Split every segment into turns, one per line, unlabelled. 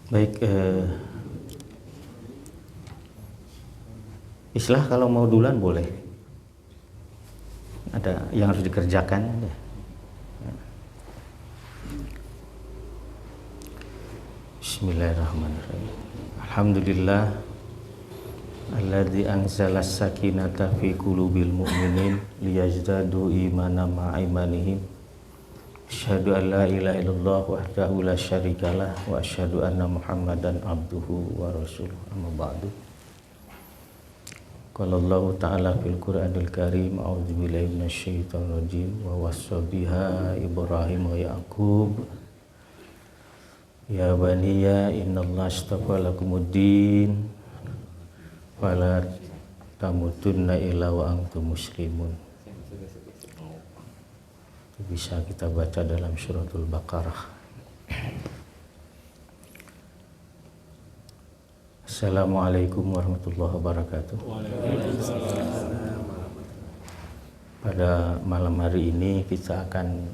Baik, Islah kalau mau duluan boleh. Ada yang harus dikerjakan. Bismillahirrahmanirrahim. Alhamdulillah alladzi anzala as-sakinata fi qulubil mu'minin liyazdadu imanan ma'a imanihim. Asyhadu an la ilaha illallah wahdahu la syarikalah wa asyhadu anna Muhammadan abduhu wa rasuluh. Amma ba'du. Qala Allah ta'ala fil Qur'anil Karim, a'udzu billahi minasyaitonir rajim, wa wassa biha Ibrahim wa Yaqub ya baniya innallaha astafa lakumuddin fala tamutunna illa wa antum muslimun. Bisa kita baca dalam suratul Baqarah. Assalamualaikum warahmatullahi wabarakatuh. Pada malam hari ini kita akan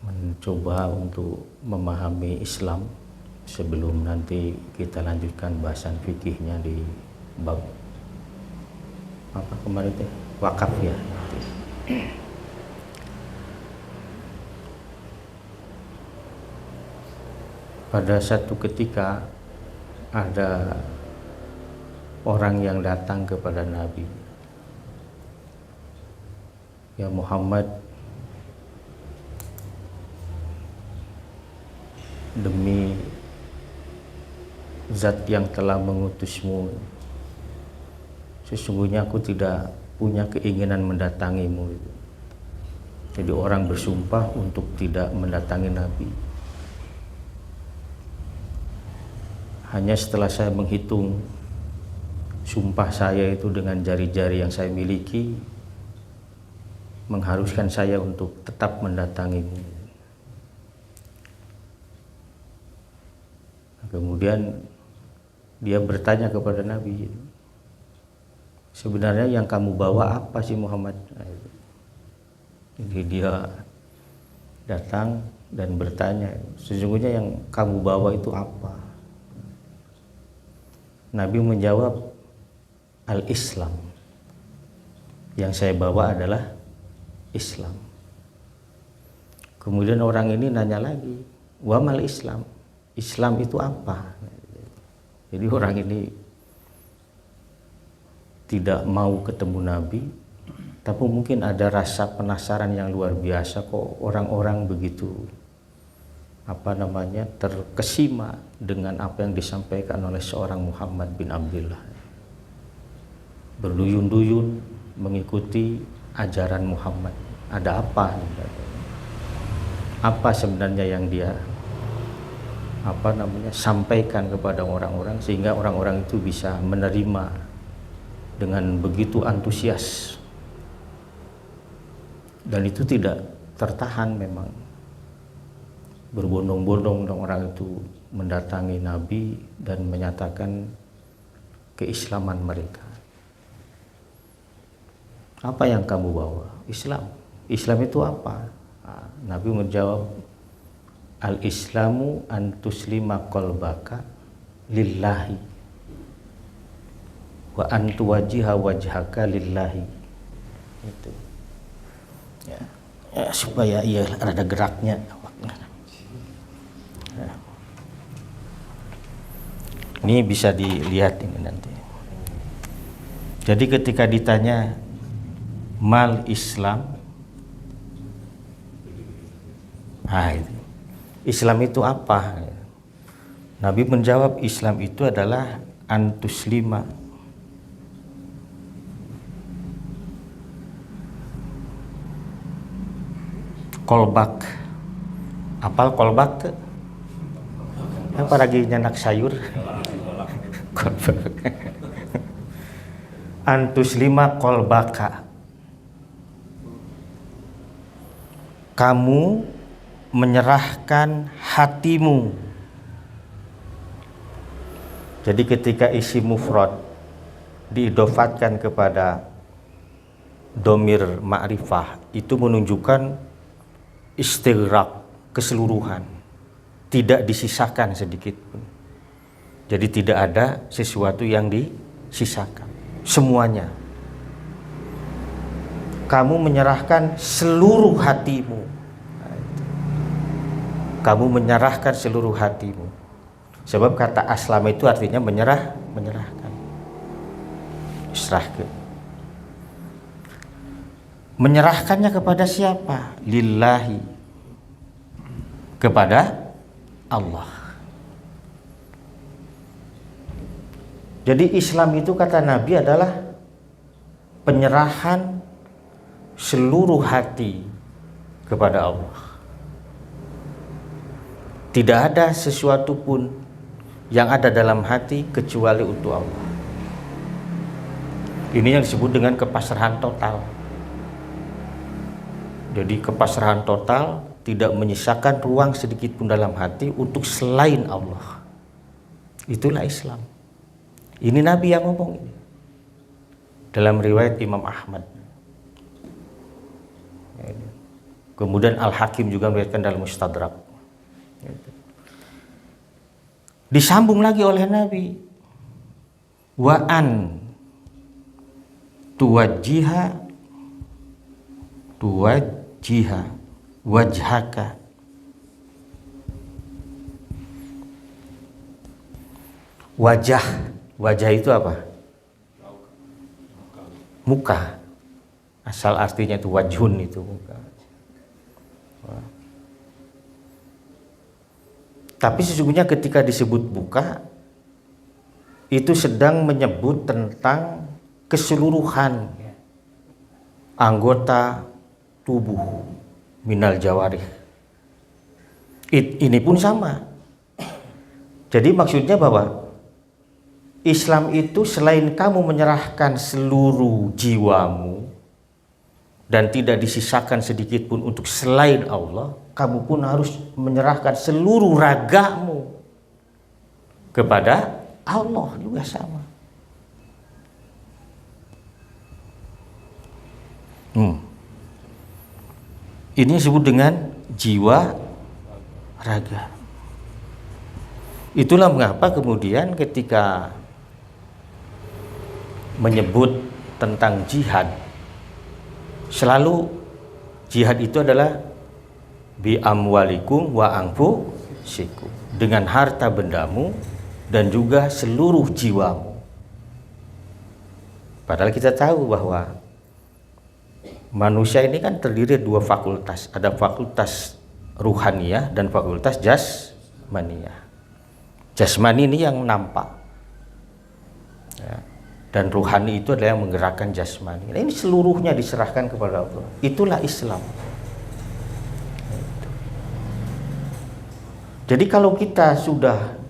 mencoba untuk memahami Islam sebelum nanti kita lanjutkan bahasan fikihnya di bab apa kemarin itu? Wakaf ya. Pada satu ketika ada orang yang datang kepada Nabi, ya Muhammad, demi zat yang telah mengutusmu, sesungguhnya aku tidak punya keinginan mendatangimu. Jadi orang bersumpah untuk tidak mendatangi Nabi. Hanya setelah saya menghitung sumpah saya itu dengan jari-jari yang saya miliki, mengharuskan saya untuk tetap mendatangimu. Kemudian dia bertanya kepada Nabi, sebenarnya yang kamu bawa apa sih Muhammad? Jadi dia datang dan bertanya, sesungguhnya yang kamu bawa itu apa? Nabi menjawab, al-Islam. Yang saya bawa adalah Islam. Kemudian orang ini nanya lagi, wa mal Islam? Islam itu apa? Jadi orang ini tidak mau ketemu Nabi, tapi mungkin ada rasa penasaran yang luar biasa, kok orang-orang begitu terkesima dengan apa yang disampaikan oleh seorang Muhammad bin Abdullah, berduyun-duyun mengikuti ajaran Muhammad. Ada apa? Apa sebenarnya yang dia sampaikan kepada orang-orang sehingga orang-orang itu bisa menerima dengan begitu antusias, dan itu tidak tertahan memang. Berbondong-bondong orang itu mendatangi Nabi dan menyatakan keislaman mereka. Apa yang kamu bawa? Islam. Islam itu apa? Nabi menjawab, al-Islamu an tuslima qalbaka lillahi wa an tuwajjiha wajhaka lillahi. Itu. Ya, supaya ada geraknya. Ini bisa dilihat ini nanti. Jadi ketika ditanya mal Islam, Islam itu apa? Nabi menjawab, Islam itu adalah antuslima, kolbak. Apal kolbak tuh? Apa lagi nyanak sayur? Kolbak. Antuslima kolbaka. Kamu menyerahkan hatimu. Jadi ketika isi mufrad diidofatkan kepada domir ma'rifah, itu menunjukkan istighraq, keseluruhan. tidak disisakan sedikit pun. Jadi tidak ada sesuatu yang disisakan. Semuanya. Kamu menyerahkan seluruh hatimu. Kamu menyerahkan seluruh hatimu. Sebab kata aslam itu artinya menyerahkan. Israhkan. Menyerahkannya kepada siapa? Lillahi. Kepada Allah. Jadi Islam itu kata Nabi adalah penyerahan seluruh hati kepada Allah. Tidak ada sesuatu pun yang ada dalam hati kecuali untuk Allah. Ini yang disebut dengan kepasrahan total. Jadi kepasrahan total tidak menyisakan ruang sedikit pun dalam hati untuk selain Allah. Itulah Islam. Ini Nabi yang ngomong ini. Dalam riwayat Imam Ahmad. Kemudian Al-Hakim juga meriwayatkan dalam Mustadrak. Disambung lagi oleh Nabi. Wa an tuwajjiha wajhaka wajah itu apa? Muka. Asal artinya itu wajhun, itu muka. Tapi sesungguhnya ketika disebut muka itu sedang menyebut tentang keseluruhan anggota tubuh minal jawarih. Ini pun sama. Jadi maksudnya bahwa Islam itu selain kamu menyerahkan seluruh jiwamu dan tidak disisakan sedikit pun untuk selain Allah, kamu pun harus menyerahkan seluruh ragamu kepada Allah juga sama. Ini disebut dengan jiwa raga. Itulah mengapa kemudian ketika menyebut tentang jihad, selalu jihad itu adalah bi amwalikum wa anfusikum, dengan harta bendamu dan juga seluruh jiwamu. Padahal kita tahu bahwa manusia ini kan terdiri dua fakultas, ada fakultas ruhaniyah dan fakultas jasmaniyah. Jasmani ini yang nampak, ya. Dan ruhani itu adalah yang menggerakkan jasmani. Nah, ini seluruhnya diserahkan kepada Allah. Itulah Islam. Jadi kalau kita sudah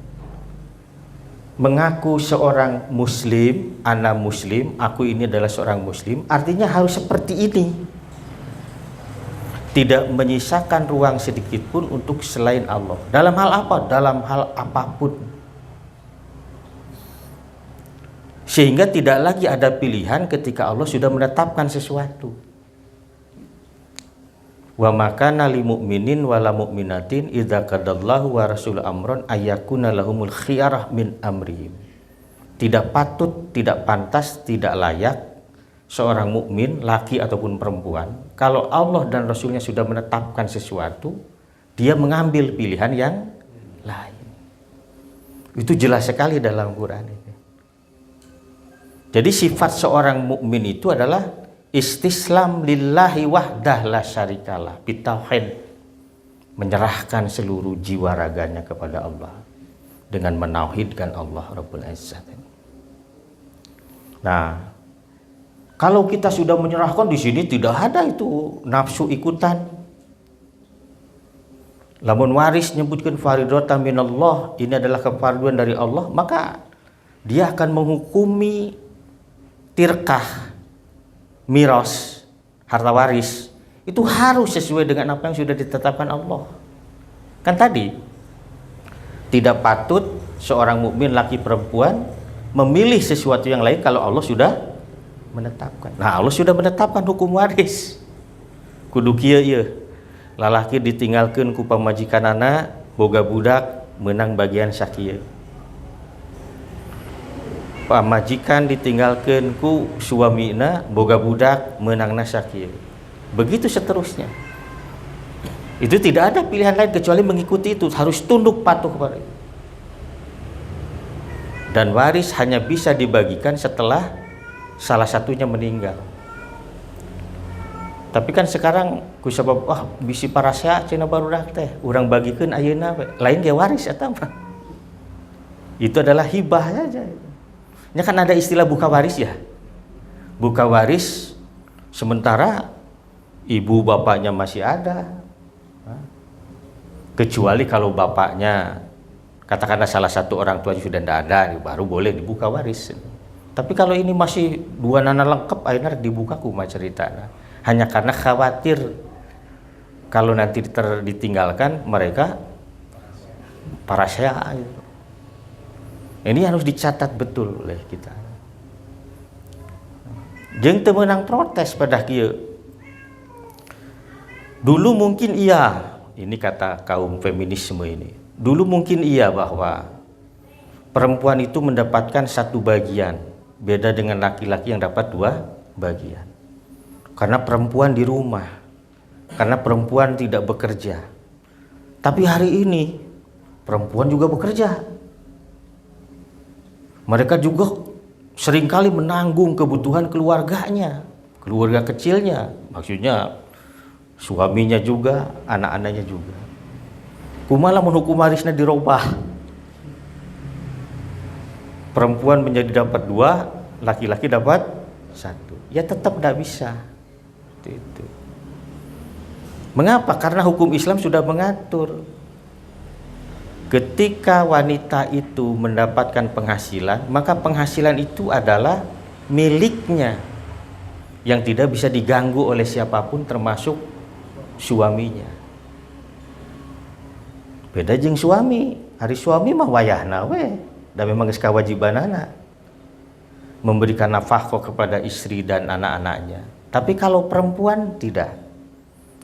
mengaku seorang muslim, ana muslim, aku ini adalah seorang muslim, artinya harus seperti ini. Tidak menyisakan ruang sedikit pun untuk selain Allah. Dalam hal apa? Dalam hal apapun. Sehingga tidak lagi ada pilihan ketika Allah sudah menetapkan sesuatu. Wa makana lil mu'minin wala mu'minatin idza qadallahu wa rasul amran ayyakuna lahumul khiyarah min amrihim. Tidak patut, tidak pantas, tidak layak seorang mukmin laki ataupun perempuan kalau Allah dan Rasulnya sudah menetapkan sesuatu, dia mengambil pilihan yang lain. Itu jelas sekali dalam Quran ini. Jadi sifat seorang mukmin itu adalah istislam lillahi wahdah la syarikalah, bitauhid, menyerahkan seluruh jiwa raganya kepada Allah dengan menauhidkan Allah Rabbul Izzat. Nah, kalau kita sudah menyerahkan, di sini tidak ada itu nafsu ikutan. Lamun waris nyebutkan faridatan minallah, ini adalah kefarduan dari Allah, maka dia akan menghukumi tirkah, miras, harta waris itu harus sesuai dengan apa yang sudah ditetapkan Allah. Kan tadi tidak patut seorang mukmin laki perempuan memilih sesuatu yang lain kalau Allah sudah menetapkan. Nah, Allah sudah menetapkan hukum waris. Kudu kieu ieu. Lalaki ditinggalkeun ku pamajikanana boga budak menang bagian sakieu. Pamajikan ditinggalkeun ku suamina boga budak menangna sakieu. Begitu seterusnya. Itu tidak ada pilihan lain kecuali mengikuti itu, harus tunduk patuh kepada itu. Dan waris hanya bisa dibagikan setelah salah satunya meninggal. Tapi kan sekarang kusabab bisi parasya cenah barudak teh urang bagikeun ayeuna we. Lain dia waris eta mah. Itu adalah hibah saja. Nya kan ada istilah buka waris ya. Buka waris sementara ibu bapaknya masih ada. Kecuali kalau bapaknya katakanlah salah satu orang tua sudah tidak ada, baru boleh dibuka waris. Tapi kalau ini masih dua nana lengkap akhirnya dibuka kumaha ceritana. Hanya karena khawatir kalau nanti ditinggalkan mereka parasya gitu. Ini harus dicatat betul oleh kita. Jeung teu meunang protes pada kieu. Dulu mungkin iya, ini kata kaum feminisme ini. Dulu mungkin iya bahwa perempuan itu mendapatkan satu bagian, beda dengan laki-laki yang dapat dua bagian. Karena perempuan di rumah, karena perempuan tidak bekerja. Tapi hari ini perempuan juga bekerja. Mereka juga seringkali menanggung kebutuhan keluarganya, keluarga kecilnya, maksudnya suaminya juga, anak-anaknya juga. Kumaha lamun hukum warisna dirubah. Perempuan menjadi dapat dua, laki-laki dapat satu. Ya tetap tidak bisa. Itu. Mengapa? Karena hukum Islam sudah mengatur. Ketika wanita itu mendapatkan penghasilan, maka penghasilan itu adalah miliknya yang tidak bisa diganggu oleh siapapun termasuk suaminya. Beda jeung suami. Hari suami mah wayahna we, da memang geus kawajibanana memberikan nafkah kepada istri dan anak-anaknya. Tapi kalau perempuan tidak.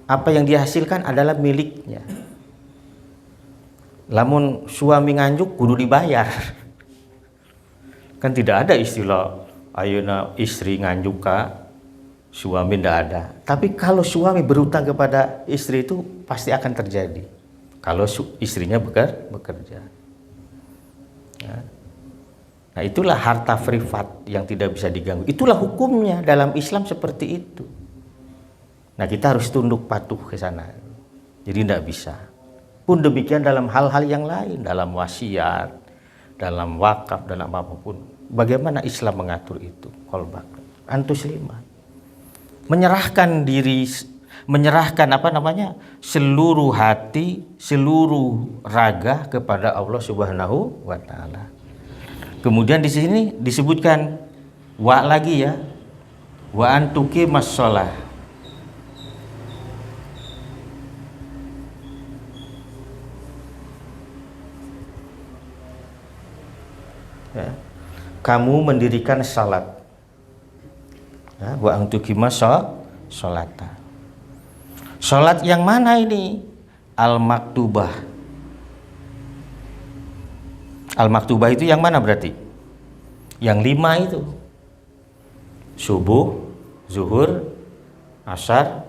Apa yang dihasilkan adalah miliknya. Lamun suami nganjuk kudu dibayar. Kan tidak ada istilah ayeuna istri nganjuk ka suami, tidak ada. Tapi kalau suami berutang kepada istri itu pasti akan terjadi. Kalau istrinya bekerja. Ya. Nah, itulah harta privat yang tidak bisa diganggu. Itulah hukumnya dalam Islam seperti itu. Nah, kita harus tunduk patuh ke sana. Jadi tidak bisa. Pun demikian dalam hal-hal yang lain, dalam wasiat, dalam wakaf, dalam apapun. Bagaimana Islam mengatur itu? Qalbak, antusliman. Menyerahkan diri, menyerahkan seluruh hati, seluruh raga kepada Allah Subhanahu wa taala. Kemudian di sini disebutkan wa lagi ya. Wa antuqimas shalah. Ya. Kamu mendirikan salat. Ya, wa antuqimas sholata. Salat yang mana ini? Al-maktubah. Al-maktubah itu yang mana berarti? Yang 5 itu. Subuh, zuhur, asar,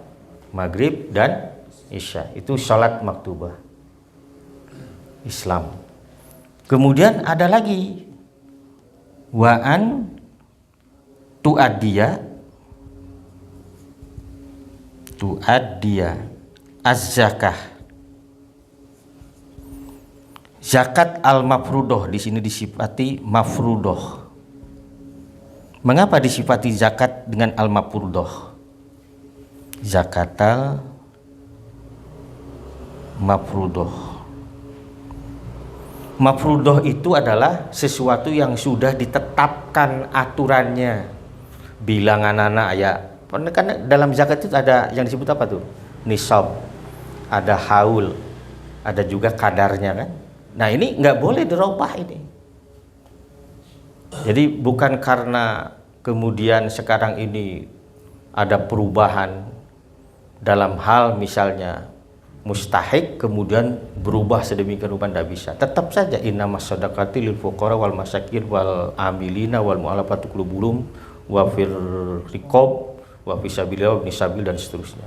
maghrib, dan isya. Itu salat maktubah Islam. Kemudian ada lagi wa'an tu'addiya az-zakah. Zakat al-mafrudoh di sini disifati mafrudoh. Mengapa disifati zakat dengan al-mafrudoh? Zakatal mafrudoh. Mafrudoh itu adalah sesuatu yang sudah ditetapkan aturannya, bilangan anak ya. Kan dalam zakat itu ada yang disebut apa tuh? Nisab, ada haul, ada juga kadarnya kan. Nah ini nggak boleh dirubah ini. Jadi bukan karena kemudian sekarang ini ada perubahan dalam hal misalnya mustahik kemudian berubah sedemikian rupa, tidak bisa. Tetap saja innamas shadaqati lil fuqara wal masakin wal amilina wal mu'allafati qulubuhum wa fir riqab wa fi sabilillah wa ibnis sabil dan seterusnya.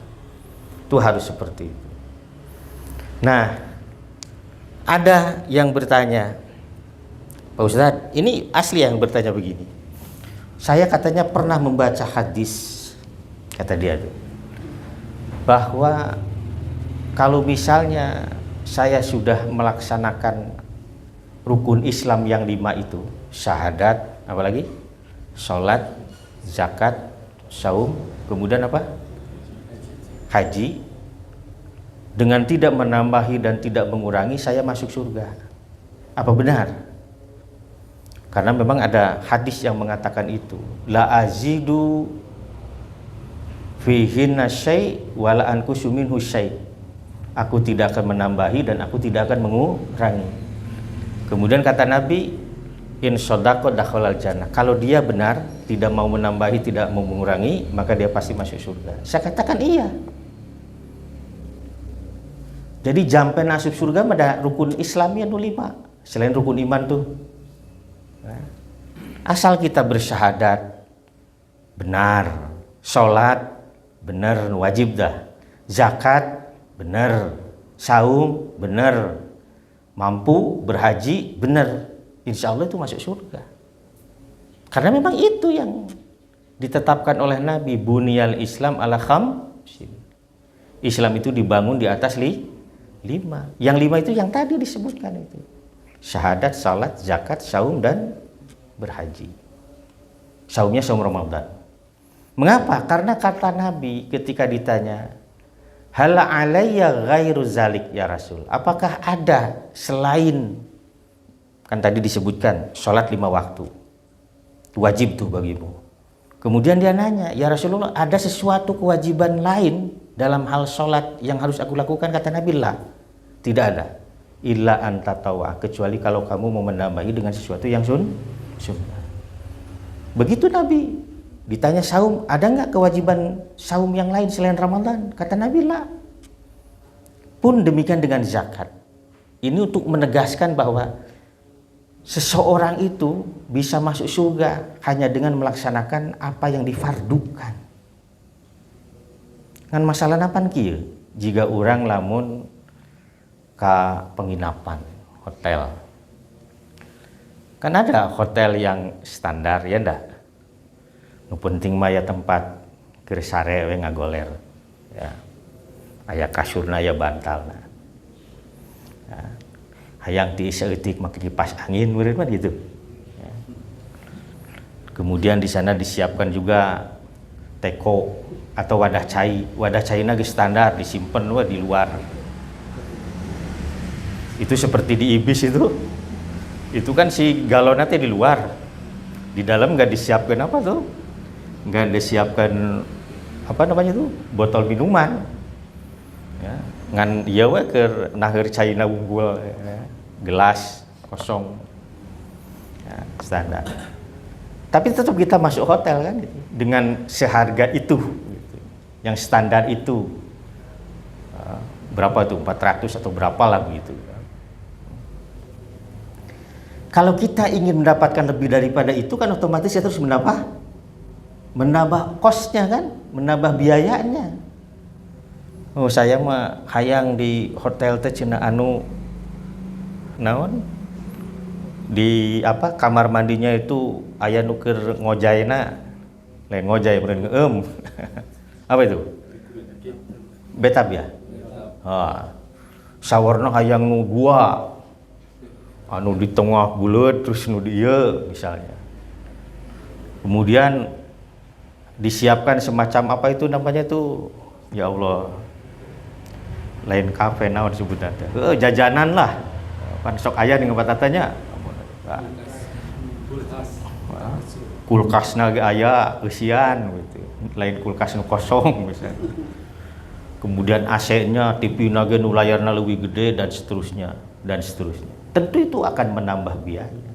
Itu harus seperti itu. Nah, ada yang bertanya, Pak Ustadz, ini asli yang bertanya begini. Saya katanya pernah membaca hadis, kata dia tuh, bahwa kalau misalnya saya sudah melaksanakan rukun Islam yang 5 itu, syahadat, apalagi sholat, zakat, saum, kemudian apa? Haji, dengan tidak menambahi dan tidak mengurangi saya masuk surga. Apa benar? Karena memang ada hadis yang mengatakan itu, la azidu fihinna syai' wa la anqusu minhu syai'. Aku tidak akan menambahi dan aku tidak akan mengurangi. Kemudian kata Nabi, in shadaqa dakhalal jannah. Kalau dia benar, tidak mau menambahi, tidak mau mengurangi, maka dia pasti masuk surga. Saya katakan iya. Jadi jampen masuk surga ada rukun Islamnya 5 selain rukun iman tuh. Asal kita bersyahadat benar, sholat benar wajib dah, zakat benar, saum benar, mampu berhaji benar, insya Allah itu masuk surga. Karena memang itu yang ditetapkan oleh Nabi, buniyal Islam ala khamsin. Islam itu dibangun di atas 5. Yang 5 itu yang tadi disebutkan itu. Syahadat, salat, zakat, saum dan berhaji. Saumnya saum Ramadan. Mengapa? Karena kata Nabi ketika ditanya, hal alayya ghairu zalik ya Rasul. Apakah ada selain, kan tadi disebutkan salat 5 waktu. Wajib tuh bagimu. Kemudian dia nanya, ya Rasulullah, ada sesuatu kewajiban lain dalam hal sholat yang harus aku lakukan? Kata Nabi, lah, tidak ada. Illa anta tawa, kecuali kalau kamu mau menambahi dengan sesuatu yang sunnah. Begitu Nabi. Ditanya saum, ada nggak kewajiban saum yang lain selain Ramadan? Kata Nabi, lah. Pun demikian dengan zakat. Ini untuk menegaskan bahwa seseorang itu bisa masuk surga hanya dengan melaksanakan apa yang difardukan. Kan masalah napan kieu? Jika orang lamun ke penginapan hotel, kan ada hotel yang standar ya ndak? Nu penting mah ya tempat keur sare we ngagoler. Ya. Aya kasurna ya bantalna. Ya. Hayang ti saeutik make kipas angin meureun mah gitu. Ya. Kemudian di sana disiapkan juga teko atau wadah cai. Wadah caina geus standar disimpen we di luar. Itu seperti di Ibis itu. Itu kan si galonnya teh di luar. Di dalam enggak disiapkan apa tuh? Enggak disiapkan apa namanya tuh? Botol minuman. Ya, ngan ieu we keur naheur caina unggul ya. Gelas kosong. Ya, standar. Tapi tetap kita masuk hotel kan gitu. Dengan seharga itu gitu. Yang standar itu. Berapa tuh? 400 atau berapa lah begitu. Kalau kita ingin mendapatkan lebih daripada itu kan otomatis kita harus menambah kosnya kan, menambah biayanya. Oh saya mah hayang di hotel teh cenah anu naon? Di apa kamar mandinya itu aya nu keur ngojayna. Lain ngojay bener apa itu? Betab ya? Sawarna hayang nu gua anu di tengah buleut terus nu dieu misalnya. Kemudian disiapkan semacam apa itu namanya tuh, ya Allah, lain kafe naon disebutna teh. Jajanan lah. Pan sok aya ning batatanya. Kulkasna ge aya eusian gitu. Lain kulkas nu kosong misalnya. Kemudian AC-nya, TV-na ge nu layarna leuwih gede dan seterusnya dan seterusnya. Tentu itu akan menambah biaya.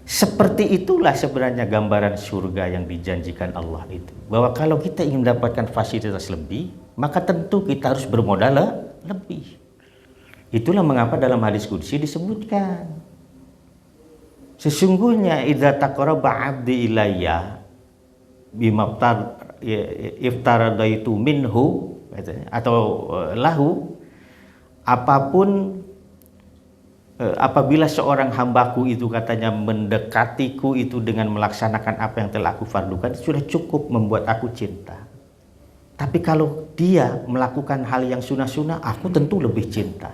Seperti itulah sebenarnya gambaran surga yang dijanjikan Allah itu. Bahwa kalau kita ingin mendapatkan fasilitas lebih, maka tentu kita harus bermodal lebih. Itulah mengapa dalam hadis qudsi disebutkan, sesungguhnya idza taqarraba 'abdi ilayya bima iftaradaitu minhu atau lahu, apapun apabila seorang hambaku itu katanya mendekatiku itu dengan melaksanakan apa yang telah aku fardukan, sudah cukup membuat aku cinta. Tapi kalau dia melakukan hal yang sunnah-sunnah, aku tentu lebih cinta.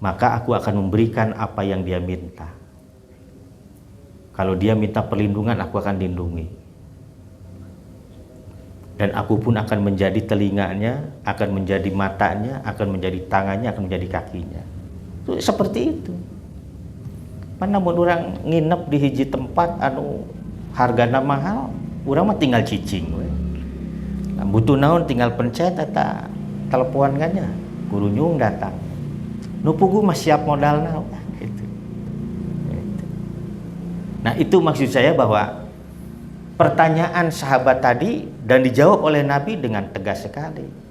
Maka aku akan memberikan apa yang dia minta. Kalau dia minta perlindungan, aku akan lindungi. Dan aku pun akan menjadi telinganya, akan menjadi matanya, akan menjadi tangannya, akan menjadi kakinya. Seperti itu. Mana mun orang nginep di hiji tempat anu hargana mahal, orang mah tinggal cicing we. Butuh naon tinggal pencet eta telepon nya, gurunyung datang. Nu pugu mah siap modal naon gitu. Nah, itu maksud saya bahwa pertanyaan sahabat tadi dan dijawab oleh Nabi dengan tegas sekali.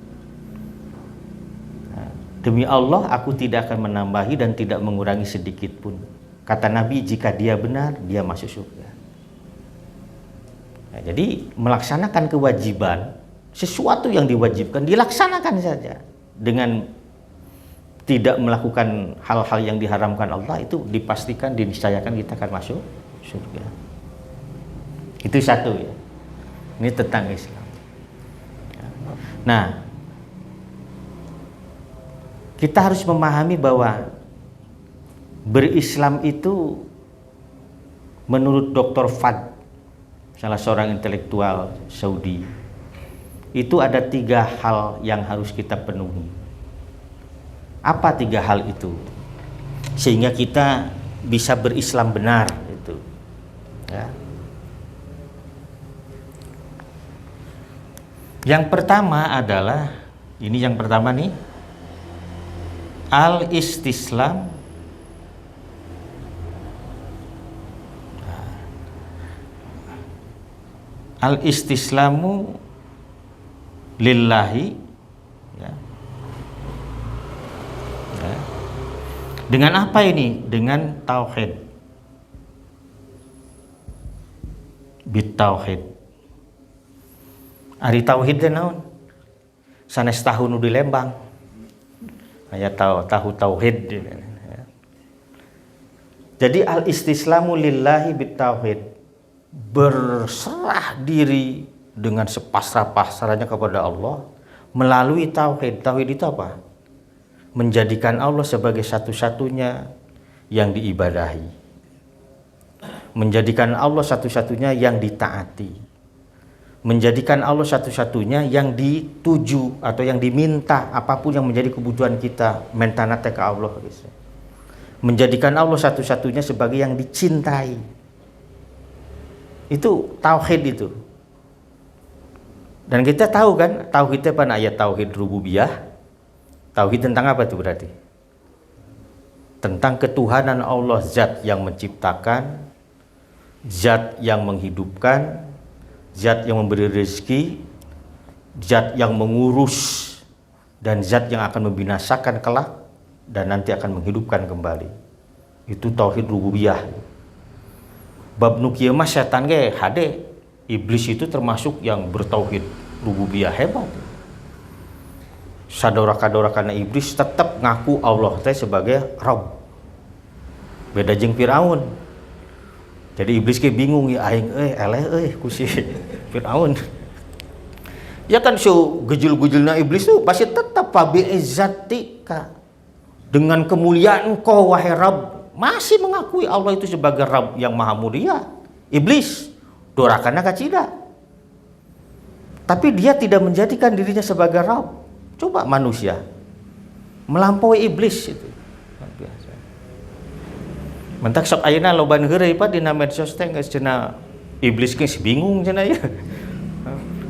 Demi Allah, aku tidak akan menambahi dan tidak mengurangi sedikit pun. Kata Nabi, jika dia benar, dia masuk surga. Nah, jadi melaksanakan kewajiban, sesuatu yang diwajibkan dilaksanakan saja dengan tidak melakukan hal-hal yang diharamkan Allah, itu dipastikan, diniscayakan kita akan masuk surga. Itu satu ya. Ini tentang Islam. Nah, kita harus memahami bahwa berislam itu menurut Dr. Fad, salah seorang intelektual Saudi, itu ada 3 hal yang harus kita penuhi. Apa 3 hal itu? Sehingga kita bisa berislam benar itu. Ya. Yang pertama adalah, ini yang pertama nih, al-istislam al-istislamu lillahi ya. Ya. Dengan apa ini? Dengan tauhid, bitauhid. Ari tauhid teh naon? Sanes tahu nu di Lembang aya tahu tauhid. Jadi al-istislamu lillahi bitauhid, berserah diri dengan sepasrah-pasrahnya kepada Allah melalui tauhid. Tauhid itu apa? Menjadikan Allah sebagai satu-satunya yang diibadahi, menjadikan Allah satu-satunya yang ditaati, menjadikan Allah satu-satunya yang dituju atau yang diminta, apapun yang menjadi kebutuhan kita, mentanate ke Allah. Menjadikan Allah satu-satunya sebagai yang dicintai. Itu tauhid itu. Dan kita tahu kan, tauhid itu apa? Ayat tauhid rububiyah. Tauhid tentang apa itu berarti? Tentang ketuhanan Allah, zat yang menciptakan, zat yang menghidupkan, zat yang memberi rezeki, zat yang mengurus, dan zat yang akan membinasakan kelak dan nanti akan menghidupkan kembali. Itu tauhid rububiyah. Bab nu kieu mah setan ge hade, iblis itu termasuk yang bertauhid rububiyah hebat. Sadora-kadora iblis tetap ngaku Allah teh sebagai Rabb. Beda jeung Firaun. Jadi iblis ke bingung ya aing eleh ku si Firaun. Ya kan su gejul-gejulna iblis tuh pasti tetap bi izzatika, dengan kemuliaan engkau wahai Rabb, masih mengakui Allah itu sebagai Rabb yang maha mulia. Iblis dorakana kacida. Tapi dia tidak menjadikan dirinya sebagai Rabb. Coba manusia melampaui iblis itu. Biasa. Mentak sok ayeuna loban heureuy pa dina medsos teh geus cenah iblis geus bingung cenah ya.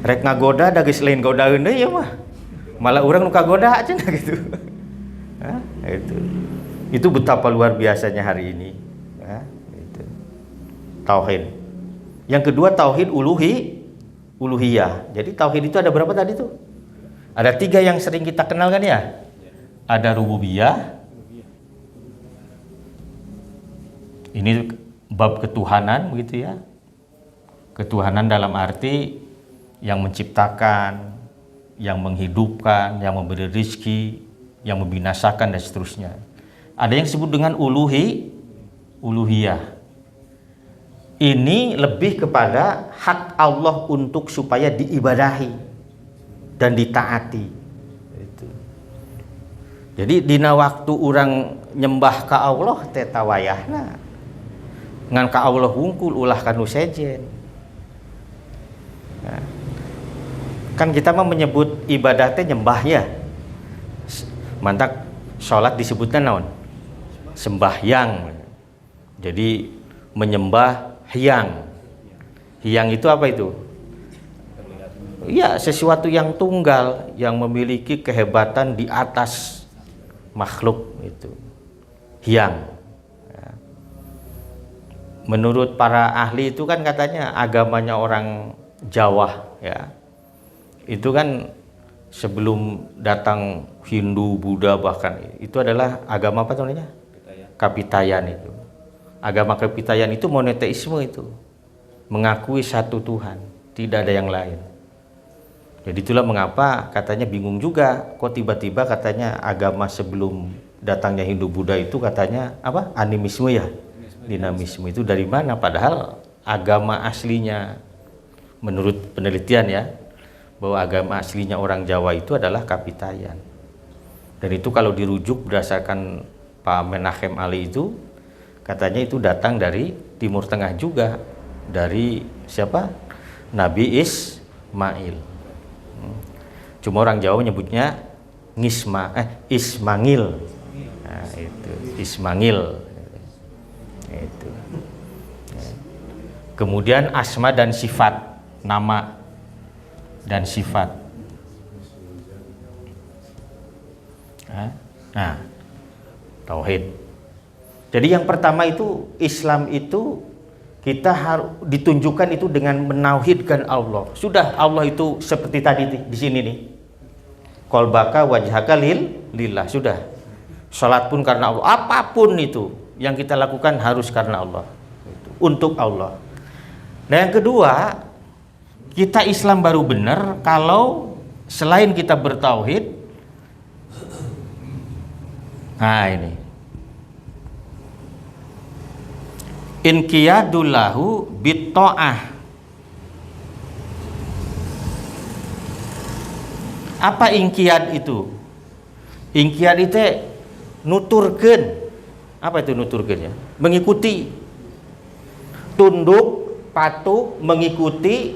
Rek ngagoda da geus lain godaeun deui ya mah. Malah urang nu kagoda cenah gitu. Itu betapa luar biasanya hari ini. Itu. Tauhid. Yang kedua tauhid uluhiyah. Jadi tauhid itu ada berapa tadi tuh? Ada 3 yang sering kita kenal kan ya? ada rububiyah. Ini bab ketuhanan begitu ya. Ketuhanan dalam arti yang menciptakan, yang menghidupkan, yang memberi rizki, yang membinasakan dan seterusnya. Ada yang disebut dengan uluhiyah. Ini lebih kepada hak Allah untuk supaya diibadahi dan ditaati. Itu. Jadi dina waktu orang nyembah ka Allah tetawayahna ngan ka Allah wungkul ulah kanu sejen. Nah, kan kita mah menyebut ibadah teh nyembah ya. Mantak sholat disebutnya naon? Sembahyang. Jadi menyembah hyang. Hyang itu apa itu? Ya, sesuatu yang tunggal, yang memiliki kehebatan di atas makhluk itu. Hyang. Menurut para ahli itu kan katanya agamanya orang Jawa ya. Itu kan sebelum datang Hindu, Buddha bahkan itu adalah agama apa namanya? Kapitayan itu. Agama Kapitayan itu monoteisme itu. Mengakui satu Tuhan, tidak ada yang lain. Jadi itulah mengapa katanya bingung juga kok tiba-tiba katanya agama sebelum datangnya Hindu, Buddha itu katanya apa? Animisme ya. Dinamisme itu dari mana? Padahal agama aslinya menurut penelitian ya, bahwa agama aslinya orang Jawa itu adalah Kapitayan. Dan itu kalau dirujuk berdasarkan Pak Menachem Ali itu, katanya itu datang dari Timur Tengah juga, dari siapa? Nabi Ismail. Cuma orang Jawa menyebutnya Ismangil. Nah, itu Ismangil. Itu. Kemudian asma dan sifat, nama dan sifat. Nah, tauhid. Jadi yang pertama itu Islam itu kita harus ditunjukkan itu dengan menauhidkan Allah. Sudah, Allah itu seperti tadi di sini nih. Qalbaka wajhaka lillah, sudah. Salat pun karena Allah, apapun itu yang kita lakukan harus karena Allah, untuk Allah. Nah yang kedua, kita Islam baru benar kalau selain kita bertauhid, nah ini inqiyadullahu bitta'ah. Apa inqiyad itu? Inqiyad itu nuturkeun. Apa itu nuturkeun ya? Mengikuti, tunduk, patuh, mengikuti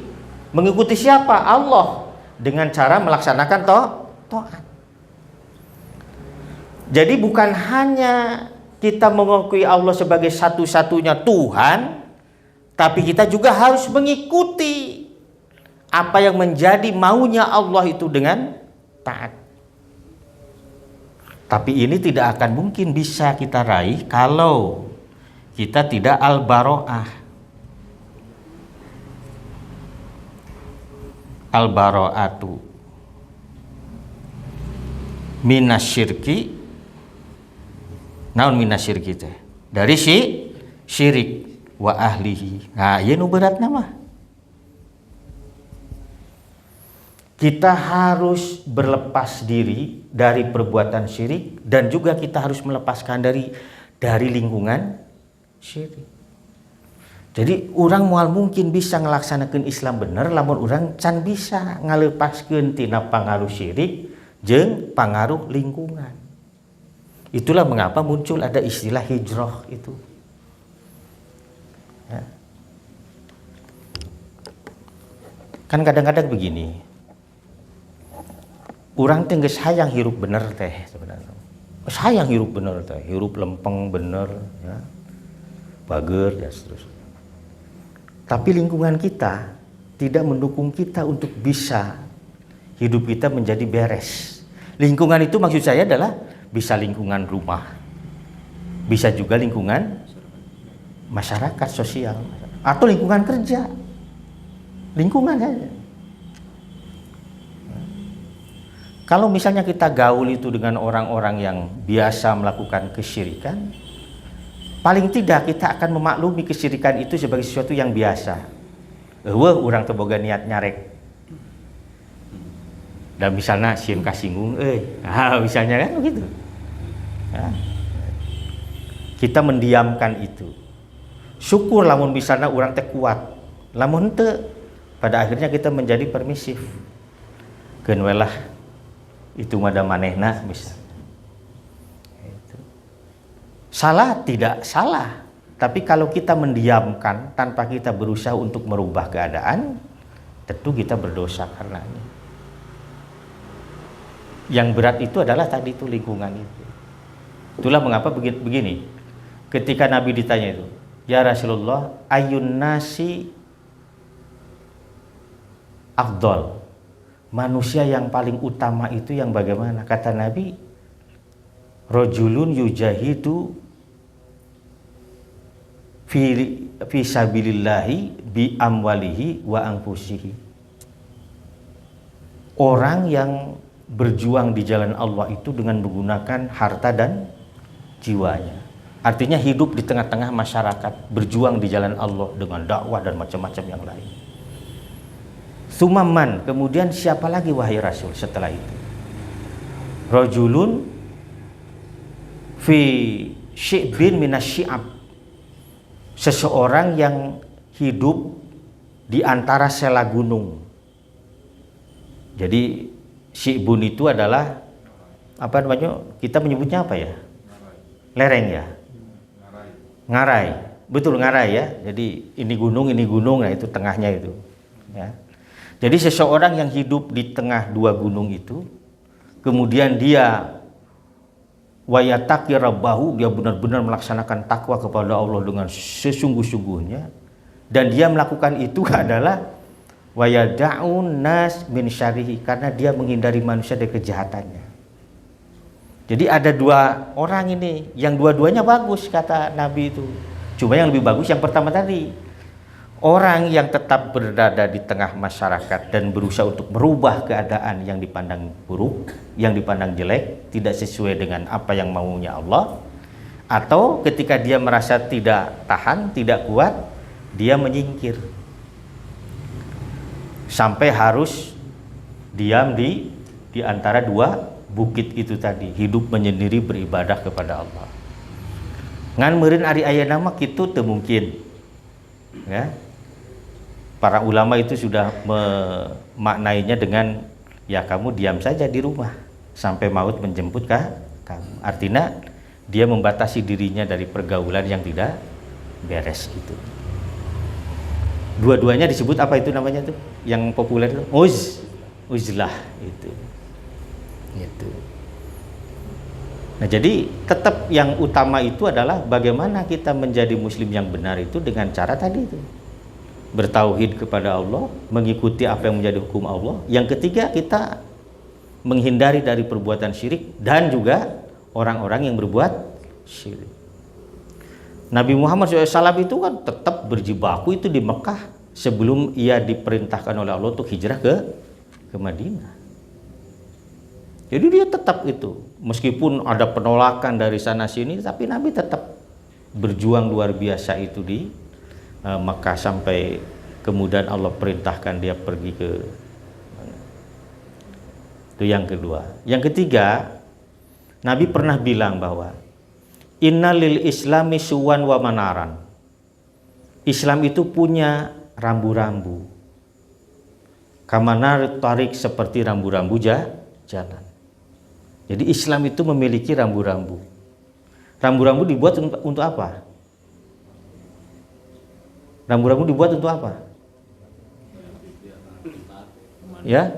siapa? Allah, dengan cara melaksanakan taat. Jadi bukan hanya kita mengakui Allah sebagai satu-satunya Tuhan, tapi kita juga harus mengikuti apa yang menjadi maunya Allah itu dengan taat. Tapi ini tidak akan mungkin bisa kita raih kalau kita tidak al-baro'ah. Al-baro'atu minasyirki. Naon minasyirki teh? Dari syirik wa ahlihi. Nah, ieu nu beratna mah. Kita harus berlepas diri dari perbuatan syirik dan juga kita harus melepaskan dari lingkungan syirik. Jadi orang moal mungkin bisa ngelaksanakan Islam bener lamun orang can bisa ngalepaskeun tina pangaruh syirik jeung pangaruh lingkungan. Itulah mengapa muncul ada istilah hijrah itu. Ya. Kan kadang-kadang begini. Urang teh geus hayang hirup bener teh sebenarnya. Geus hayang hirup bener teh, hirup lempeng bener ya. Bager ya seterusnya. Tapi lingkungan kita tidak mendukung kita untuk bisa hidup kita menjadi beres. Lingkungan itu maksud saya adalah bisa lingkungan rumah, bisa juga lingkungan masyarakat sosial, atau lingkungan kerja. Lingkungan saja. Kalau misalnya kita gaul itu dengan orang-orang yang biasa melakukan kesyirikan, paling tidak kita akan memaklumi kesyirikan itu sebagai sesuatu yang biasa. Orang terboga niat nyarek. Dan misalnya sieun kasinggung, misalnya kan begitu. Ya. Kita mendiamkan itu. Syukur lamun misalnya orang teh kuat. Lamun teu, pada akhirnya kita menjadi permisif. Keun we lah itu mada manehna misalnya. Salah tidak salah, tapi kalau kita mendiamkan tanpa kita berusaha untuk merubah keadaan, tentu kita berdosa karenanya. Yang berat itu adalah tadi itu lingkungan itu. Itulah mengapa begini. Ketika Nabi ditanya itu, ya Rasulullah, ayun nasi afdol, manusia yang paling utama itu yang bagaimana? Kata Nabi, rojulun yujahidu fi sabilillahi bi amwalihi wa anfusihi. Orang yang berjuang di jalan Allah itu dengan menggunakan harta dan jiwanya. Artinya hidup di tengah-tengah masyarakat, berjuang di jalan Allah dengan dakwah dan macam-macam yang lain. Sumaman, kemudian siapa lagi wahai Rasul setelah itu? Rajulun fi syi'bin minas syi'ab, seseorang yang hidup di antara sela gunung. Jadi syi'bun itu adalah apa namanya? Kita menyebutnya apa ya? Lereng ya? Ngarai. Betul, ngarai ya. Jadi ini gunung, nah itu tengahnya itu. Ya. Jadi seseorang yang hidup di tengah dua gunung itu, kemudian dia wayataki rabbahu, dia benar-benar melaksanakan takwa kepada Allah dengan sesungguh-sungguhnya, dan dia melakukan itu adalah wayada'un nas min syarihi, karena dia menghindari manusia dari kejahatannya. Jadi ada dua orang ini, yang dua-duanya bagus kata Nabi itu. Cuma yang lebih bagus yang pertama tadi. Orang yang tetap berada di tengah masyarakat dan berusaha untuk merubah keadaan yang dipandang buruk, yang dipandang jelek, tidak sesuai dengan apa yang maunya Allah, atau ketika dia merasa tidak tahan, tidak kuat, dia menyingkir sampai harus diam di antara dua bukit itu tadi, hidup menyendiri beribadah kepada Allah. Ngan meureun ari ayeuna mah kitu teu mungkin. Ya. Para ulama itu sudah memaknainya dengan ya kamu diam saja di rumah sampai maut menjemput kamu. Artinya dia membatasi dirinya dari pergaulan yang tidak beres itu. Dua-duanya disebut apa itu namanya tuh? Yang populer itu uzlah itu. Gitu. Nah, jadi tetap yang utama itu adalah bagaimana kita menjadi muslim yang benar itu dengan cara tadi itu. Bertauhid kepada Allah, mengikuti apa yang menjadi hukum Allah. Yang ketiga, kita menghindari dari perbuatan syirik dan juga orang-orang yang berbuat syirik. Nabi Muhammad SAW itu kan tetap berjibaku itu di Mekah sebelum ia diperintahkan oleh Allah untuk hijrah ke Madinah. Jadi dia tetap itu, meskipun ada penolakan dari sana sini, tapi Nabi tetap berjuang luar biasa itu di Mekah sampai kemudian Allah perintahkan dia pergi ke itu yang kedua. Yang ketiga, Nabi pernah bilang bahwa innalil islami suwan wa manaran. Islam itu punya rambu-rambu. Kamanar tarik, seperti rambu-rambu jalan. Jadi Islam itu memiliki rambu-rambu. Rambu-rambu dibuat untuk apa? Rambu-rambu dibuat untuk apa? Ya?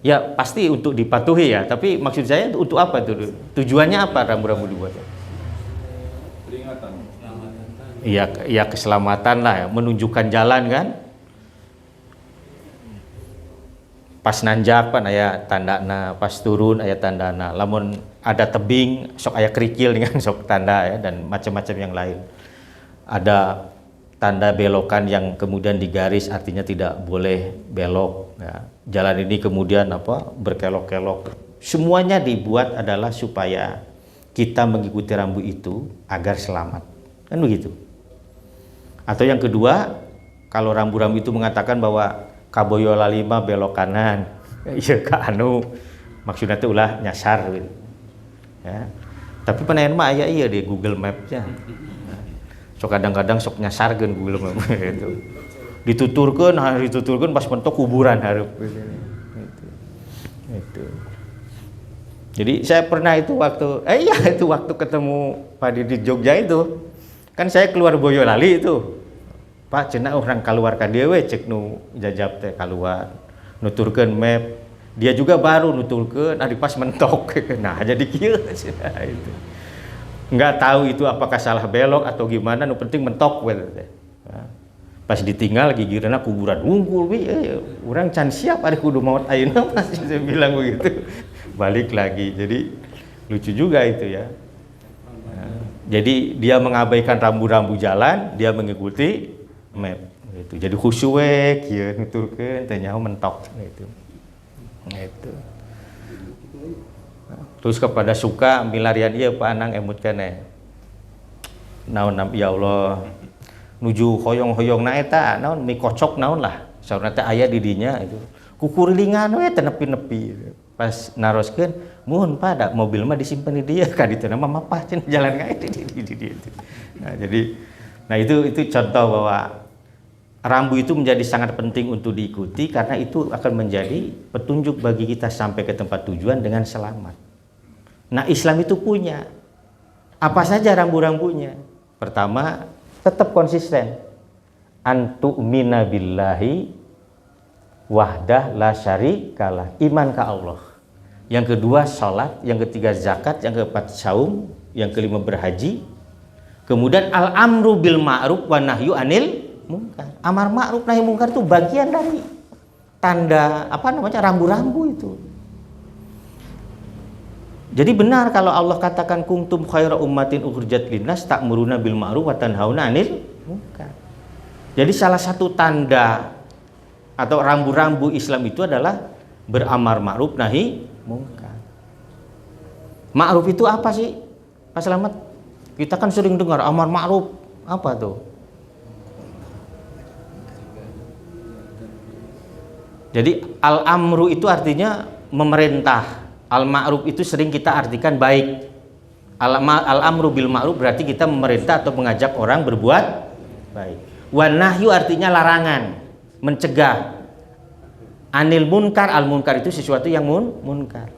Ya pasti untuk dipatuhi ya. Tapi maksud saya untuk apa itu? Tujuannya apa rambu-rambu dibuat? Peringatan. Iya, keselamatan lah ya. Menunjukkan jalan kan? Pas nanjak pan aya tandana, pas turun aya tandana. Lamun ada tebing sok aya kerikil dengan sok tanda ya, dan macam-macam yang lain. Ada tanda belokan yang kemudian digaris artinya tidak boleh belok. Ya. Jalan ini kemudian berkelok-kelok. Semuanya dibuat adalah supaya kita mengikuti rambu itu agar selamat. Kan begitu. Atau yang kedua, kalau rambu-rambu itu mengatakan bahwa kaboyo lalima belok kanan, iya maksudnya itu ulah nyasar gitu. Ya. Tapi penayan mah aya iya di Google Maps-nya. So kadang-kadang sok nyasarkeun Google Maps gitu. Dituturkeun pas mentok kuburan hareup gitu. Itu. Jadi saya pernah itu waktu ketemu Pak Didi di Jogja itu. Kan saya keluar Boyolali itu. Pak cenah orang keluar ka dieu we cek nu jajab teh keluar. Nuturkeun map. Dia juga baru nuturkeun ari pas mentok. Nah, jadi kieu cenah itu. Enggak tahu itu apakah salah belok atau gimana, nu penting mentok we teh. Pas ditinggal gigireuna kuburan unggul we urang can siap ari kudu maot ayeuna pas saya bilang begitu. Balik lagi. Jadi lucu juga itu ya. Jadi dia mengabaikan rambu-rambu jalan, dia mengikuti map gitu. Jadi khusyuk kieu nuturkeun teh nyaho mentok gitu. Gitu. Terus kepada suka milarian ieu Pak Anang emut keneh. Naon ya Allah nuju hoyong-hoyongna eta naon mie kocok naon lah. Saurna teh aya di dinya itu. Kukurilingan we teh nepi-nepi. Pas naroskeun muhun Pak da mobil mah disimpen di dia ka ditu mah mapah cenah jalan kae di itu. Nah, jadi itu contoh bahwa rambu itu menjadi sangat penting untuk diikuti karena itu akan menjadi petunjuk bagi kita sampai ke tempat tujuan dengan selamat. Nah, Islam itu punya apa saja rambu-rambunya. Pertama, tetap konsisten. Antu'mina billahi wahdah la syarikalah, iman ke Allah. Yang kedua salat, yang ketiga zakat, yang keempat saum, yang kelima berhaji. Kemudian al-amru bil ma'ruf wa nahyu anil munkar. Amar ma'ruf nahi munkar itu bagian dari tanda rambu-rambu itu. Jadi benar kalau Allah katakan kuntum khaira ummatin ukhrijat linnas ta'muruna bil ma'ruf wa tanhauna 'anil munkar. Jadi salah satu tanda atau rambu-rambu Islam itu adalah beramar ma'ruf nahi munkar. Ma'ruf itu apa sih? Pak Slamet, kita kan sering dengar amar ma'ruf, apa tuh? Jadi al-amru itu artinya memerintah. Al-ma'ruf itu sering kita artikan baik. Al-amru bil ma'ruf berarti kita memerintah atau mengajak orang berbuat baik. Wan nahyu artinya larangan, mencegah. Anil munkar, al-munkar itu sesuatu yang munkar.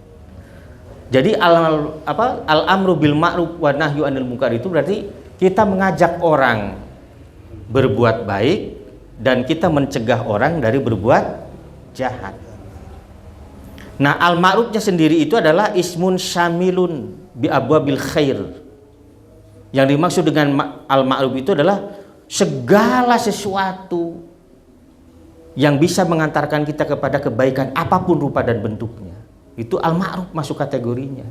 Jadi al-amru bil ma'ruf wan nahyu anil munkar itu berarti kita mengajak orang berbuat baik dan kita mencegah orang dari berbuat jahat. Nah, al-ma'rufnya sendiri itu adalah ismun syamilun bi abwabil khair. Yang dimaksud dengan al-ma'ruf itu adalah segala sesuatu yang bisa mengantarkan kita kepada kebaikan apapun rupa dan bentuknya. Itu al-ma'ruf masuk kategorinya.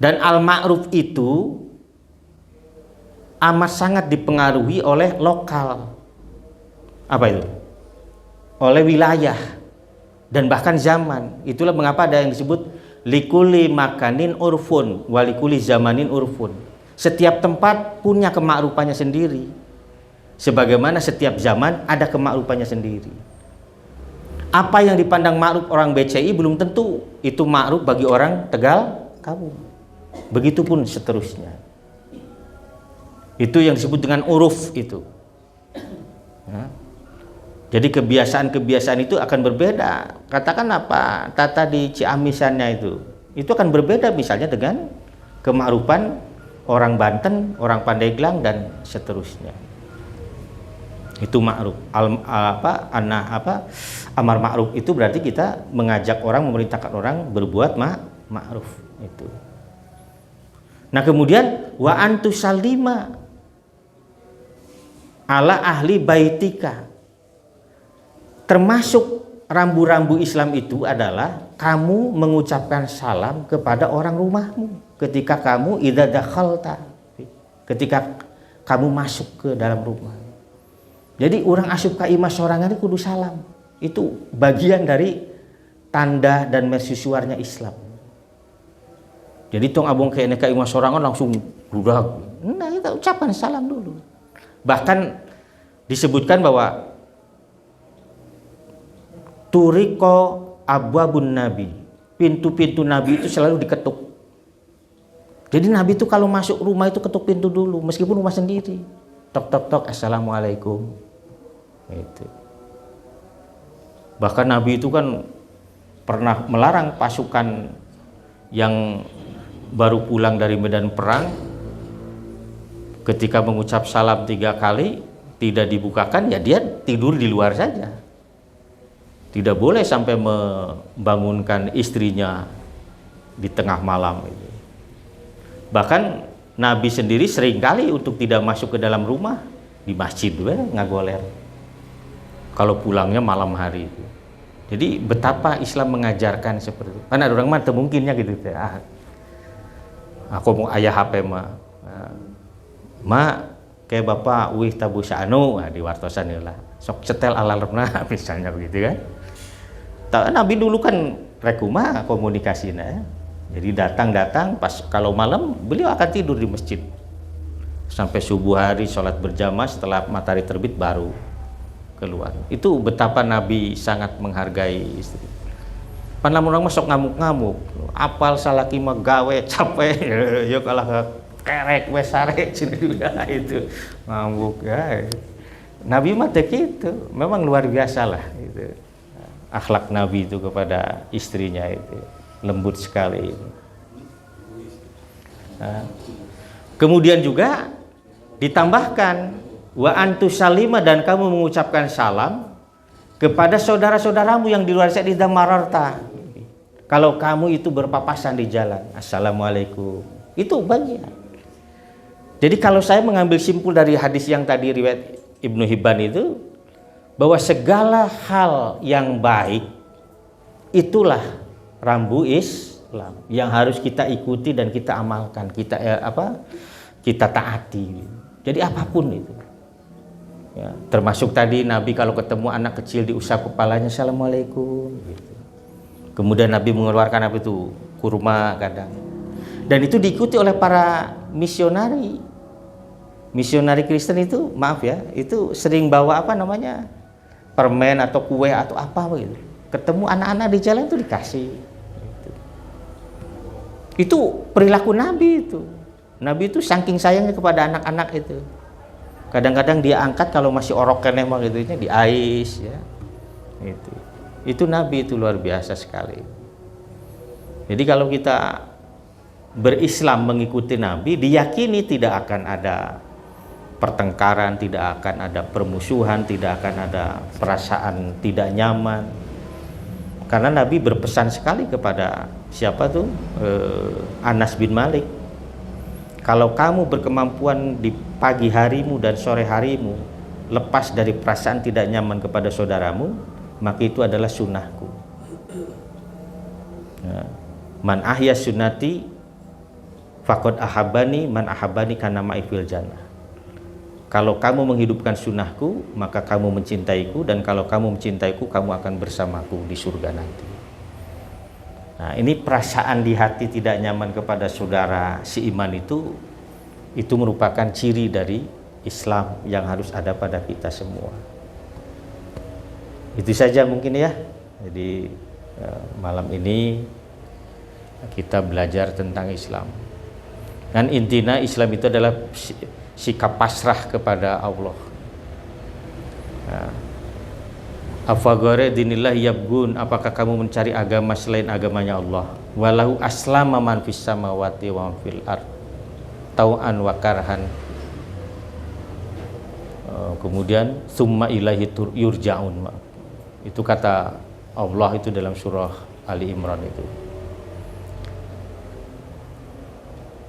Dan al-ma'ruf itu amat sangat dipengaruhi oleh lokal. Apa itu? Oleh wilayah dan bahkan zaman. Itulah mengapa ada yang disebut likuli makanin urfun walikuli zamanin urfun. Setiap tempat punya kemakrufannya sendiri. Sebagaimana setiap zaman ada kemakrufannya sendiri. Apa yang dipandang makruf orang BCI belum tentu itu makruf bagi orang Tegal Kawu. Begitupun seterusnya. Itu yang disebut dengan uruf itu. Ya. Jadi kebiasaan-kebiasaan itu akan berbeda. Katakan apa tata di Ciamisannya itu akan berbeda misalnya dengan kemakrufan orang Banten, orang Pandeglang dan seterusnya. Itu ma'ruf. Amar ma'ruf itu berarti kita mengajak orang, memerintahkan orang berbuat ma'ruf itu. Nah, kemudian wa antusallima ala ahli baitika. Termasuk rambu-rambu Islam itu adalah kamu mengucapkan salam kepada orang rumahmu ketika kamu idza dakhalta. Ketika kamu masuk ke dalam rumah. Jadi orang asup ka imah sorangan itu kudu salam. Itu bagian dari tanda dan mercusuarnya Islam. Jadi tong abong ke ka imah sorangan langsung budak. Nah, kita ucapan salam dulu. Bahkan disebutkan bahwa turiko abwabun nabi, pintu-pintu nabi itu selalu diketuk. Jadi nabi itu kalau masuk rumah itu ketuk pintu dulu, meskipun rumah sendiri. Tok tok tok, assalamualaikum. Itu. Bahkan nabi itu kan pernah melarang pasukan yang baru pulang dari medan perang, ketika mengucap salam 3 kali tidak dibukakan, ya dia tidur di luar saja. Tidak boleh sampai membangunkan istrinya di tengah malam. Bahkan Nabi sendiri seringkali untuk tidak masuk ke dalam rumah, di masjid ngagoler kalau pulangnya malam hari itu. Jadi betapa Islam mengajarkan seperti itu. Karena ada orang mah mungkinnya gitu. Aku mau ayah HP ma kayak bapak wih tabu sa'anu di wartosan lah sok cetel alarmna misalnya begitu kan. Nabi dulu kan rekuma komunikasinya. Jadi datang pas kalau malam beliau akan tidur di masjid sampai subuh hari, sholat berjamaah, setelah matahari terbit baru keluar. Itu betapa Nabi sangat menghargai istri. Pan lamun urang masuk ngamuk-ngamuk, apal salaki mah gawe capek ya kalah kerek we sare itu ngamuk ya. Nabi mah teh kitu, memang luar biasa lah itu. Akhlak Nabi itu kepada istrinya itu lembut sekali. Nah, kemudian juga ditambahkan wa antusalima, dan kamu mengucapkan salam kepada saudara-saudaramu yang di luar Sa'idah Mararta. Kalau kamu itu berpapasan di jalan, assalamualaikum. Itu bagian. Jadi kalau saya mengambil simpul dari hadis yang tadi riwayat Ibnu Hibban itu, bahwa segala hal yang baik itulah rambu Islam yang harus kita ikuti dan kita amalkan, kita taati. Jadi apapun itu. Ya, termasuk tadi Nabi kalau ketemu anak kecil diusap kepalanya, assalamualaikum. Gitu. Kemudian Nabi mengeluarkan apa itu kurma kadang. Dan itu diikuti oleh para misionari. Misionari Kristen itu, maaf ya, itu sering bawa permen atau kue atau apa begitu. Ketemu anak-anak di jalan itu dikasih. Gitu. Itu perilaku Nabi itu. Nabi itu saking sayangnya kepada anak-anak itu. Kadang-kadang dia angkat kalau masih orok keneh mah gitu di ais ya. Itu Nabi itu luar biasa sekali. Jadi kalau kita berislam mengikuti Nabi, diyakini tidak akan ada pertengkaran, tidak akan ada permusuhan, tidak akan ada perasaan tidak nyaman. Karena Nabi berpesan sekali kepada siapa tuh? Anas bin Malik. Kalau kamu berkemampuan di pagi harimu dan sore harimu lepas dari perasaan tidak nyaman kepada saudaramu, maka itu adalah sunnahku. Man ahya sunnati faqad ahabani, man ahabani kana ma'i fil jannah. Kalau kamu menghidupkan sunnahku, maka kamu mencintaiku, dan kalau kamu mencintaiku, kamu akan bersamaku di surga nanti. Nah, ini perasaan di hati tidak nyaman kepada saudara seiman itu merupakan ciri dari Islam yang harus ada pada kita semua. Itu saja mungkin ya. Jadi malam ini kita belajar tentang Islam. Dan intinya Islam itu adalah sikap pasrah kepada Allah. Afagore dinillah yabgun, apakah kamu mencari agama selain agamanya Allah? Walahu aslama man fis samawati wa fil ard tau'an wa karhan. Kemudian summa ilaihi yurja'un. Itu kata Allah itu dalam surah Ali Imran itu.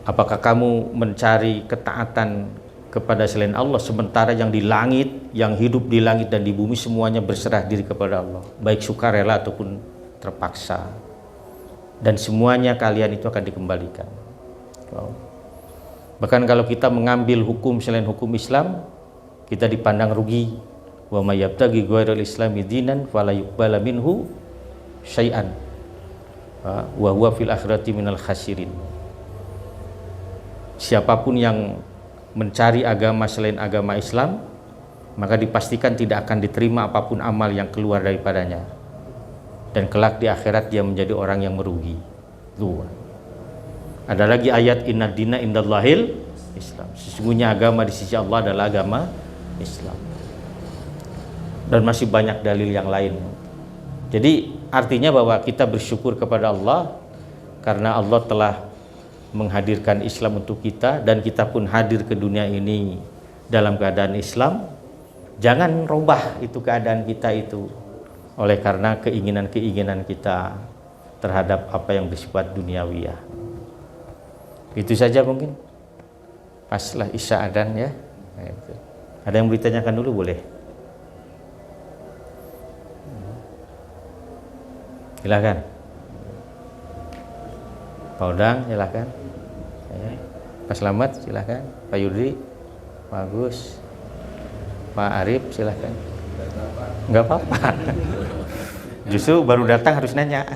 Apakah kamu mencari ketaatan kepada selain Allah, sementara yang di langit, yang hidup di langit dan di bumi semuanya berserah diri kepada Allah, baik sukarela ataupun terpaksa, dan semuanya kalian itu akan dikembalikan. Wow. Bahkan kalau kita mengambil hukum selain hukum Islam, kita dipandang rugi. Wa may yabtaghi ghairal islami dinan fala yuqbala minhu syai'an wa huwa fil akhirati minal khasirin. Siapapun yang mencari agama selain agama Islam, maka dipastikan tidak akan diterima apapun amal yang keluar daripadanya, dan kelak di akhirat dia menjadi orang yang merugi. Tuh. Ada lagi ayat inna dina indallahil Islam. Sesungguhnya agama di sisi Allah adalah agama Islam. Dan masih banyak dalil yang lain. Jadi artinya bahwa kita bersyukur kepada Allah karena Allah telah menghadirkan Islam untuk kita, dan kita pun hadir ke dunia ini dalam keadaan Islam. Jangan robah itu keadaan kita itu oleh karena keinginan-keinginan kita terhadap apa yang bersifat duniawiyah. Itu saja mungkin. Paslah isya adzan ya. Nah, itu. Ada yang ditanyakan dulu boleh? Silakan. Pak Odang silakan. Ya. Pak Slamet silakan. Pak Yudri, Pak Agus, Pak Arif silakan. Enggak apa-apa. Justru baru datang harus nanya.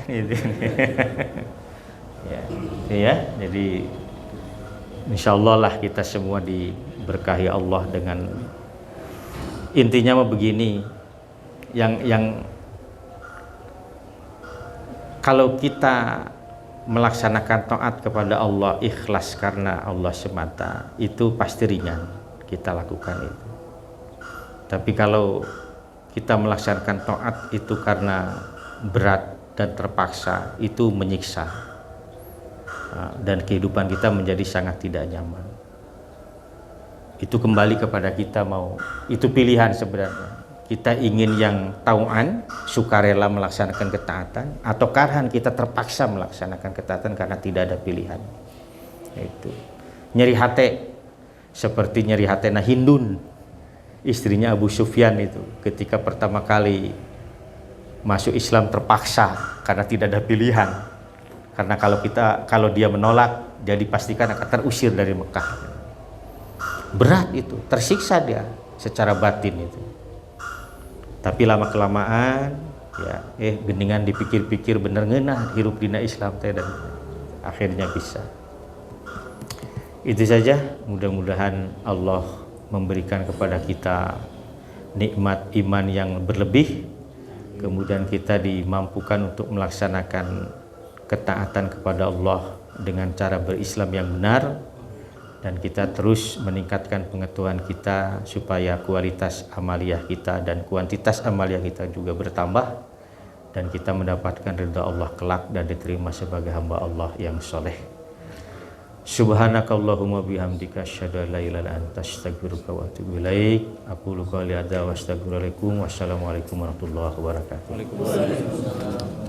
Ya, jadi insya Allah lah kita semua diberkahi Allah dengan, intinya mah begini, yang kalau kita melaksanakan taat kepada Allah ikhlas karena Allah semata, itu pasti ringan kita lakukan itu. Tapi kalau kita melaksanakan taat itu karena berat dan terpaksa, itu menyiksa. Dan kehidupan kita menjadi sangat tidak nyaman. Itu kembali kepada kita mau, itu pilihan sebenarnya. Kita ingin yang tauan, sukarela melaksanakan ketaatan, atau karhan kita terpaksa melaksanakan ketaatan karena tidak ada pilihan. Itu nyeri hati, seperti nyeri hati Hindun, istrinya Abu Sufyan itu, ketika pertama kali masuk Islam terpaksa karena tidak ada pilihan. Karena kalau dia menolak, dia dipastikan akan terusir dari Mekah. Berat itu, tersiksa dia secara batin itu. Tapi lama kelamaan, ya, geningan dipikir-pikir bener ngeunah hirup dina Islam teh, dan akhirnya bisa. Itu saja. Mudah-mudahan Allah memberikan kepada kita nikmat iman yang berlebih, kemudian kita dimampukan untuk melaksanakan ketaatan kepada Allah dengan cara berislam yang benar, dan kita terus meningkatkan pengetahuan kita supaya kualitas amaliyah kita dan kuantitas amaliyah kita juga bertambah, dan kita mendapatkan ridha Allah kelak dan diterima sebagai hamba Allah yang soleh. Subhanakallahumma bihamdika asyhadu an la ilaha illa anta astaghfiruka wa atubu ilaik. Aqulu qouli hadza wa astaghfirullahaladzim. Wassalamualaikum warahmatullahi wabarakatuh.